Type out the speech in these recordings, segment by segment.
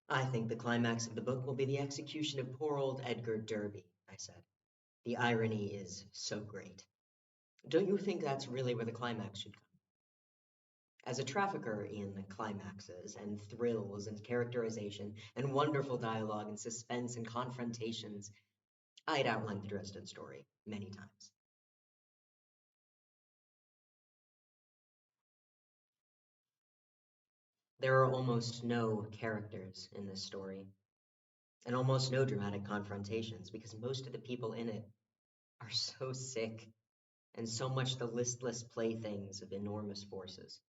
I think the climax of the book will be the execution of poor old Edgar Derby, I said. The irony is so great. Don't you think that's really where the climax should come? As a trafficker in climaxes and thrills and characterization and wonderful dialogue and suspense and confrontations, I'd outlined the rest of the story many times. There are almost no characters in this story, and almost no dramatic confrontations because most of the people in it are so sick and so much the listless playthings of enormous forces.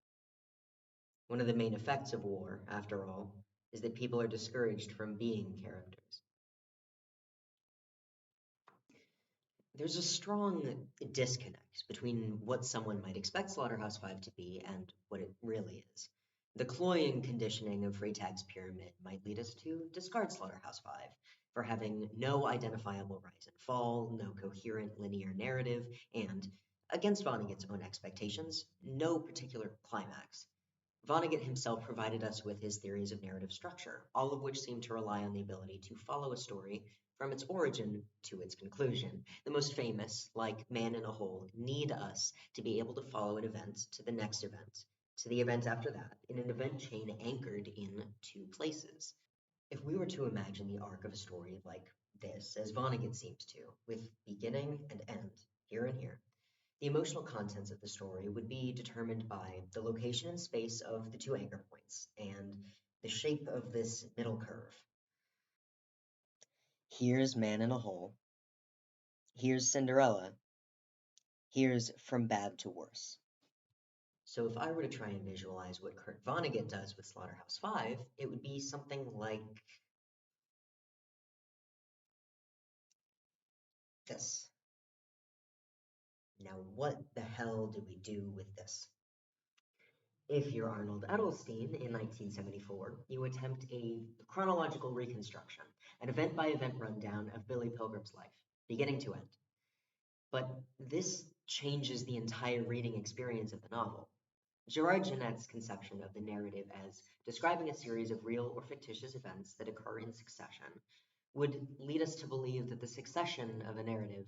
One of the main effects of war, after all, is that people are discouraged from being characters. There's a strong disconnect between what someone might expect Slaughterhouse-Five to be and what it really is. The cloying conditioning of Freytag's pyramid might lead us to discard Slaughterhouse-Five for having no identifiable rise and fall, no coherent linear narrative, and, against Vonnegut's own expectations, no particular climax. Vonnegut himself provided us with his theories of narrative structure, all of which seem to rely on the ability to follow a story from its origin to its conclusion. The most famous, like Man in a Hole, need us to be able to follow an event to the next event, to the event after that, in an event chain anchored in two places. If we were to imagine the arc of a story like this, as Vonnegut seems to, with beginning and end, here and here, the emotional contents of the story would be determined by the location and space of the two anchor points and the shape of this middle curve. Here's Man in a Hole, here's Cinderella, here's From Bad to Worse. So if I were to try and visualize what Kurt Vonnegut does with Slaughterhouse-Five, it would be something like this. Now, what the hell do we do with this? If you're Arnold Edelstein in 1974, you attempt a chronological reconstruction, an event by event rundown of Billy Pilgrim's life, beginning to end. But this changes the entire reading experience of the novel. Gerard Genette's conception of the narrative as describing a series of real or fictitious events that occur in succession would lead us to believe that the succession of a narrative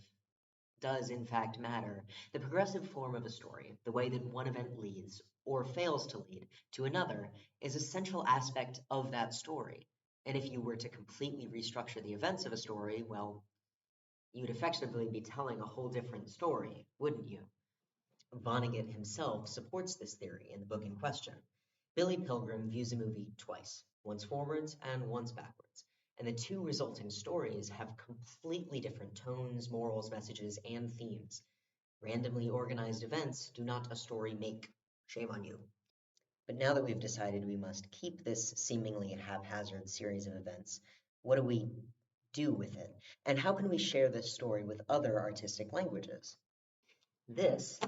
does in fact matter. The progressive form of a story, the way that one event leads or fails to lead to another, is a central aspect of that story. And if you were to completely restructure the events of a story, well, you'd effectively be telling a whole different story, wouldn't you? Vonnegut himself supports this theory in the book in question. Billy Pilgrim views a movie twice, once forwards and once backwards, and the two resulting stories have completely different tones, morals, messages, and themes. Randomly organized events do not a story make. Shame on you. But now that we've decided we must keep this seemingly haphazard series of events, what do we do with it? And how can we share this story with other artistic languages? This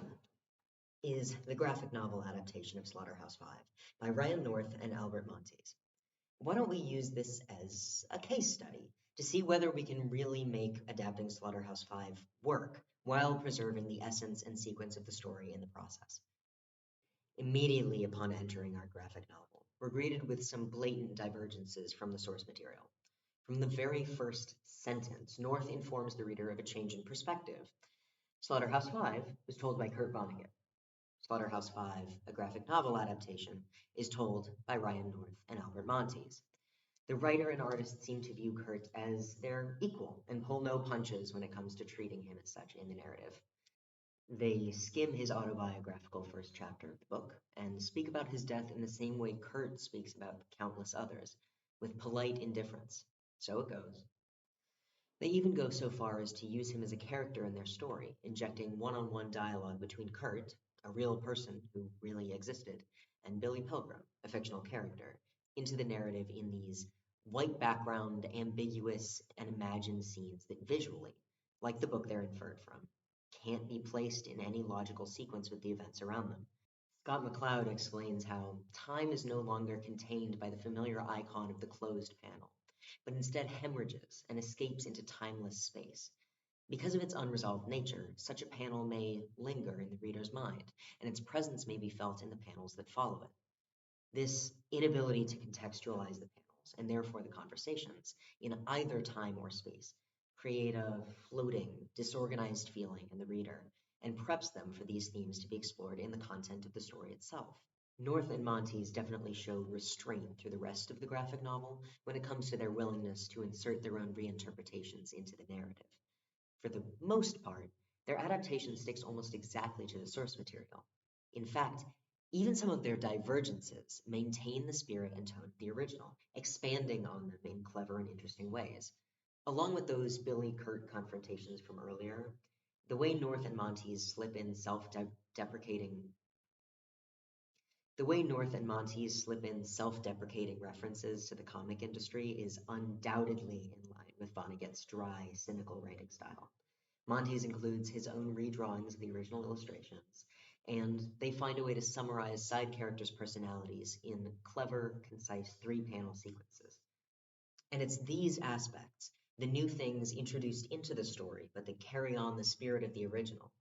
is the graphic novel adaptation of Slaughterhouse-Five by Ryan North and Albert Montes. Why don't we use this as a case study to see whether we can really make adapting Slaughterhouse-Five work while preserving the essence and sequence of the story in the process? Immediately upon entering our graphic novel, we're greeted with some blatant divergences from the source material. From the very first sentence, North informs the reader of a change in perspective. Slaughterhouse-Five was told by Kurt Vonnegut. Slaughterhouse-Five, a graphic novel adaptation, is told by Ryan North and Albert Montes. The writer and artist seem to view Kurt as their equal and pull no punches when it comes to treating him as such in the narrative. They skim his autobiographical first chapter of the book and speak about his death in the same way Kurt speaks about countless others, with polite indifference. So it goes. They even go so far as to use him as a character in their story, injecting one-on-one dialogue between Kurt, a real person who really existed, and Billy Pilgrim, a fictional character, into the narrative in these white background, ambiguous, and imagined scenes that visually, like the book they're inferred from, can't be placed in any logical sequence with the events around them. Scott McCloud explains how time is no longer contained by the familiar icon of the closed panel, but instead hemorrhages and escapes into timeless space. Because of its unresolved nature, such a panel may linger in the reader's mind, and its presence may be felt in the panels that follow it. This inability to contextualize the panel panels, and therefore the conversations, in either time or space, create a floating, disorganized feeling in the reader and preps them for these themes to be explored in the content of the story itself. North and Montes definitely show restraint through the rest of the graphic novel when it comes to their willingness to insert their own reinterpretations into the narrative. For the most part, their adaptation sticks almost exactly to the source material. In fact, even some of their divergences maintain the spirit and tone of the original, expanding on them in clever and interesting ways. Along with those Billy Kurt confrontations from earlier, the way North and Montes slip in self-deprecating the way North and Montes slip in self-deprecating references to the comic industry is undoubtedly in line with Vonnegut's dry, cynical writing style. Montes includes his own redrawings of the original illustrations, and they find a way to summarize side characters' personalities in clever, concise three-panel sequences. And it's these aspects, the new things introduced into the story, but that carry on the spirit of the original,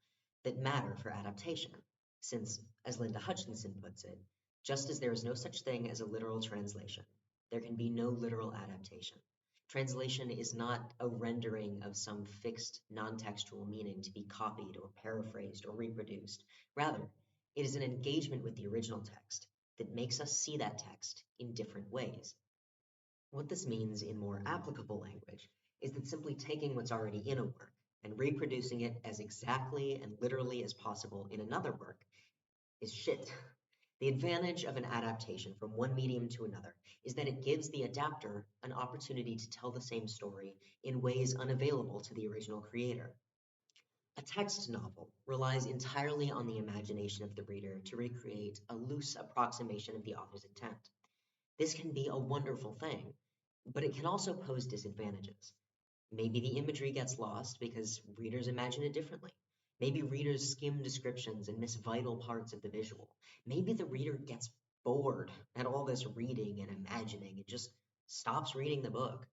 that matter for adaptation. Since, as Linda Hutchinson puts it, just as there is no such thing as a literal translation, there can be no literal adaptation. Translation is not a rendering of some fixed non textual meaning to be copied or paraphrased or reproduced. Rather, it is an engagement with the original text that makes us see that text in different ways. What this means in more applicable language is that simply taking what's already in a work and reproducing it as exactly and literally as possible in another work is shit. The advantage of an adaptation from one medium to another is that it gives the adapter an opportunity to tell the same story in ways unavailable to the original creator. A text novel relies entirely on the imagination of the reader to recreate a loose approximation of the author's intent. This can be a wonderful thing, but it can also pose disadvantages. Maybe the imagery gets lost because readers imagine it differently. Maybe readers skim descriptions and miss vital parts of the visual. Maybe the reader gets bored at all this reading and imagining and just stops reading the book.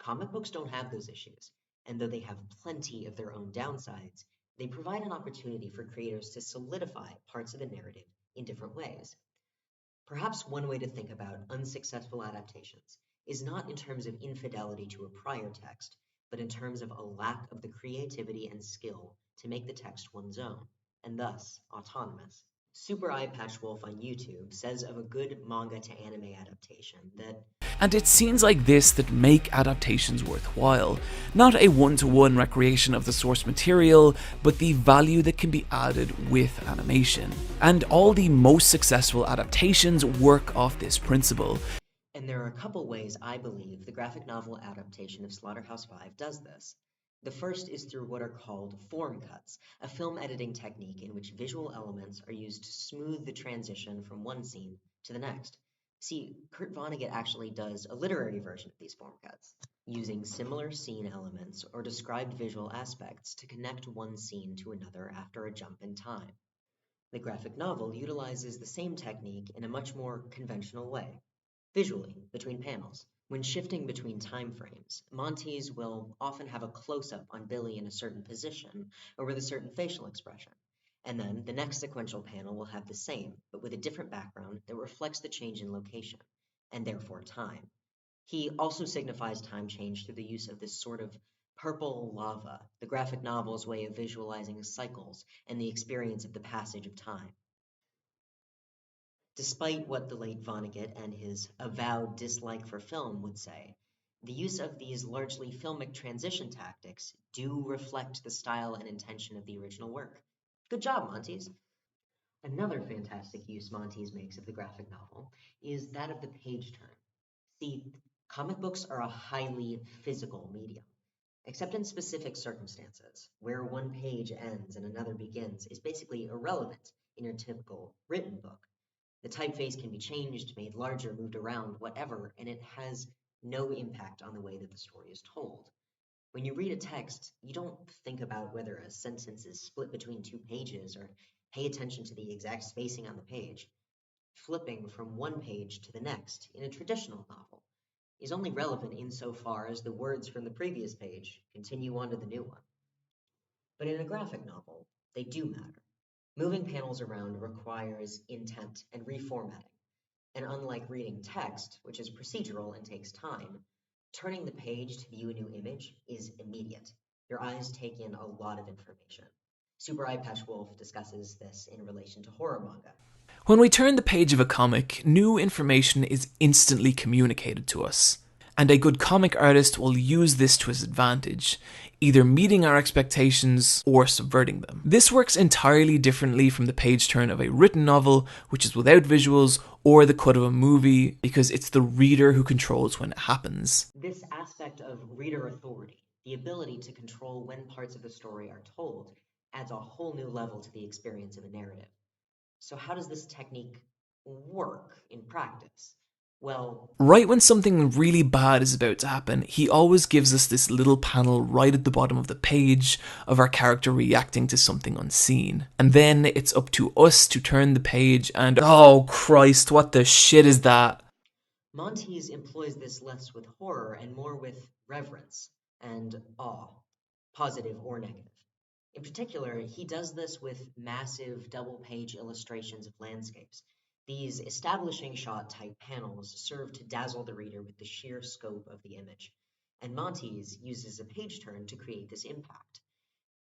Comic books don't have those issues, and though they have plenty of their own downsides, they provide an opportunity for creators to solidify parts of the narrative in different ways. Perhaps one way to think about unsuccessful adaptations is not in terms of infidelity to a prior text, but in terms of a lack of the creativity and skill to make the text one's own, and thus autonomous. Super Eye Patch Wolf on YouTube says of a good manga to anime adaptation that And it's scenes like this that make adaptations worthwhile. Not a one-to-one recreation of the source material, but the value that can be added with animation. And all the most successful adaptations work off this principle. and there are a couple ways I believe the graphic novel adaptation of Slaughterhouse-Five does this. The first is through what are called form cuts, a film editing technique in which visual elements are used to smooth the transition from one scene to the next. See, Kurt Vonnegut actually does a literary version of these form cuts, using similar scene elements or described visual aspects to connect one scene to another after a jump in time. The graphic novel utilizes the same technique in a much more conventional way. Visually, between panels, when shifting between time frames, Montes will often have a close-up on Billy in a certain position or with a certain facial expression. And then the next sequential panel will have the same, but with a different background that reflects the change in location, and therefore time. He also signifies time change through the use of this sort of purple lava, the graphic novel's way of visualizing cycles and the experience of the passage of time. Despite what the late Vonnegut and his avowed dislike for film would say, the use of these largely filmic transition tactics do reflect the style and intention of the original work. Good job, Montes. Another fantastic use Montes makes of the graphic novel is that of the page turn. See, comic books are a highly physical medium, except in specific circumstances, where one page ends and another begins is basically irrelevant in your typical written book. The typeface can be changed, made larger, moved around, whatever, and it has no impact on the way that the story is told. When you read a text, you don't think about whether a sentence is split between two pages or pay attention to the exact spacing on the page. Flipping from one page to the next in a traditional novel is only relevant insofar as the words from the previous page continue on to the new one. But in a graphic novel, they do matter. Moving panels around requires intent and reformatting. And unlike reading text, which is procedural and takes time, turning the page to view a new image is immediate. Your eyes take in a lot of information. Super Eye Patch Wolf discusses this in relation to horror manga. When we turn the page of a comic, new information is instantly communicated to us. And a good comic artist will use this to his advantage, either meeting our expectations or subverting them. This works entirely differently from the page turn of a written novel, which is without visuals, or the cut of a movie, because it's the reader who controls when it happens. This aspect of reader authority, the ability to control when parts of the story are told, adds a whole new level to the experience of a narrative. So, how does this technique work in practice? Well, Right when something really bad is about to happen, he always gives us this little panel right at the bottom of the page of our character reacting to something unseen. And then it's up to us to turn the page and, oh Christ, what the shit is that? Montes employs this less with horror and more with reverence and awe, positive or negative. In particular, he does this with massive double page illustrations of landscapes. These establishing shot type panels serve to dazzle the reader with the sheer scope of the image, and Montes uses a page turn to create this impact.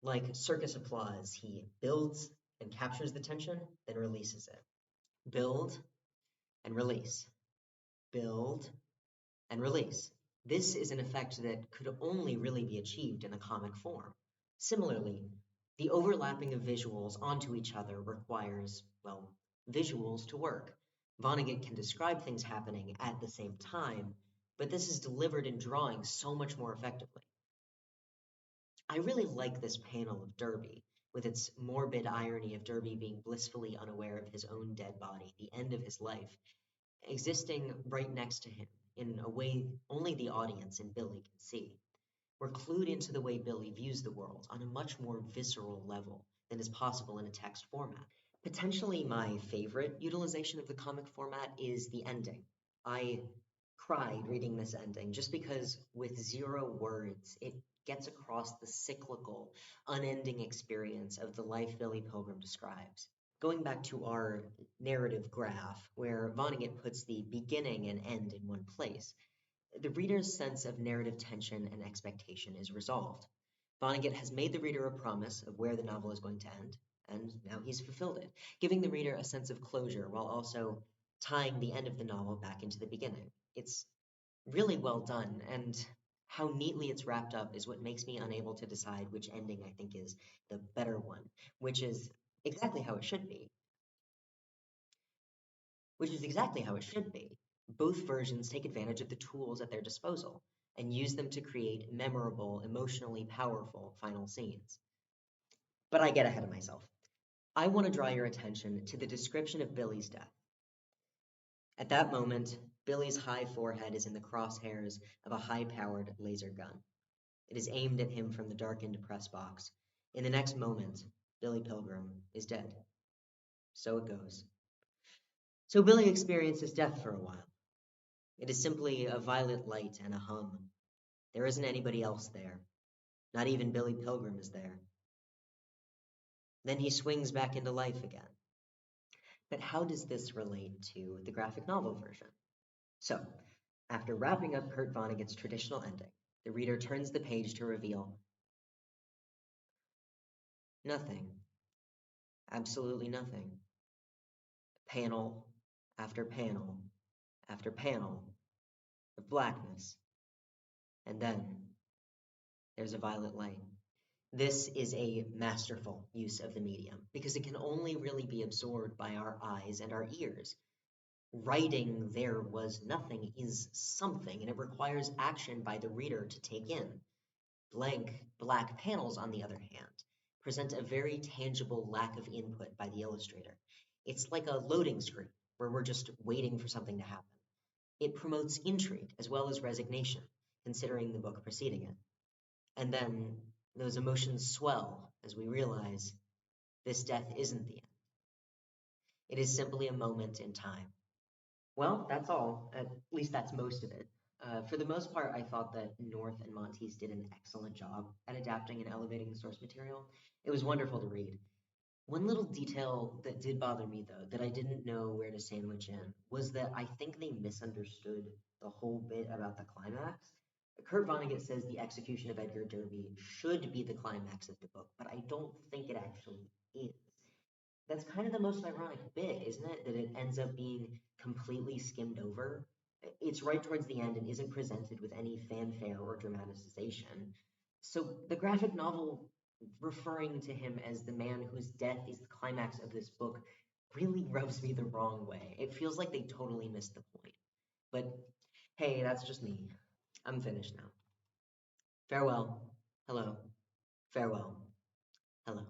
Like circus applause, he builds and captures the tension, then releases it. Build and release. Build and release. This is an effect that could only really be achieved in a comic form. Similarly, the overlapping of visuals onto each other requires, well, visuals to work. Vonnegut can describe things happening at the same time, but this is delivered in drawing so much more effectively. I really like this panel of Derby, with its morbid irony of Derby being blissfully unaware of his own dead body, the end of his life, existing right next to him in a way only the audience and Billy can see. We're clued into the way Billy views the world on a much more visceral level than is possible in a text format. Potentially my favorite utilization of the comic format is the ending. I cried reading this ending just because, with 0 words, it gets across the cyclical, unending experience of the life Billy Pilgrim describes. Going back to our narrative graph, where Vonnegut puts the beginning and end in one place, the reader's sense of narrative tension and expectation is resolved. Vonnegut has made the reader a promise of where the novel is going to end, and now he's fulfilled it, giving the reader a sense of closure while also tying the end of the novel back into the beginning. It's really well done, and how neatly it's wrapped up is what makes me unable to decide which ending I think is the better one, which is exactly how it should be. Which is exactly how it should be. Both versions take advantage of the tools at their disposal and use them to create memorable, emotionally powerful final scenes. But I get ahead of myself. I want to draw your attention to the description of Billy's death. At that moment, Billy's high forehead is in the crosshairs of a high powered laser gun. It is aimed at him from the darkened press box. In the next moment, Billy Pilgrim is dead. So it goes. So Billy experiences death for a while. It is simply a violet light and a hum. There isn't anybody else there. Not even Billy Pilgrim is there. Then he swings back into life again. But how does this relate to the graphic novel version? So, after wrapping up Kurt Vonnegut's traditional ending, the reader turns the page to reveal nothing. Absolutely nothing. Panel after panel after panel of blackness. And then there's a violet light. This is a masterful use of the medium because it can only really be absorbed by our eyes and our ears. Writing there was nothing is something, and it requires action by the reader to take in. Blank black panels, on the other hand, present a very tangible lack of input by the illustrator. It's like a loading screen where we're just waiting for something to happen. It promotes intrigue as well as resignation, considering the book preceding it. And then those emotions swell as we realize this death isn't the end. It is simply a moment in time. Well, that's all. At least that's most of it. For the most part, I thought that North and Montes did an excellent job at adapting and elevating the source material. It was wonderful to read. One little detail that did bother me, though, that I didn't know where to sandwich in, was that I think they misunderstood the whole bit about the climax. Kurt Vonnegut says the execution of Edgar Derby should be the climax of the book, but I don't think it actually is. That's kind of the most ironic bit, isn't it? That it ends up being completely skimmed over. It's right towards the end and isn't presented with any fanfare or dramatization. So the graphic novel referring to him as the man whose death is the climax of this book really rubs me the wrong way. It feels like they totally missed the point. But hey, that's just me. I'm finished now. Farewell. Hello. Farewell. Hello.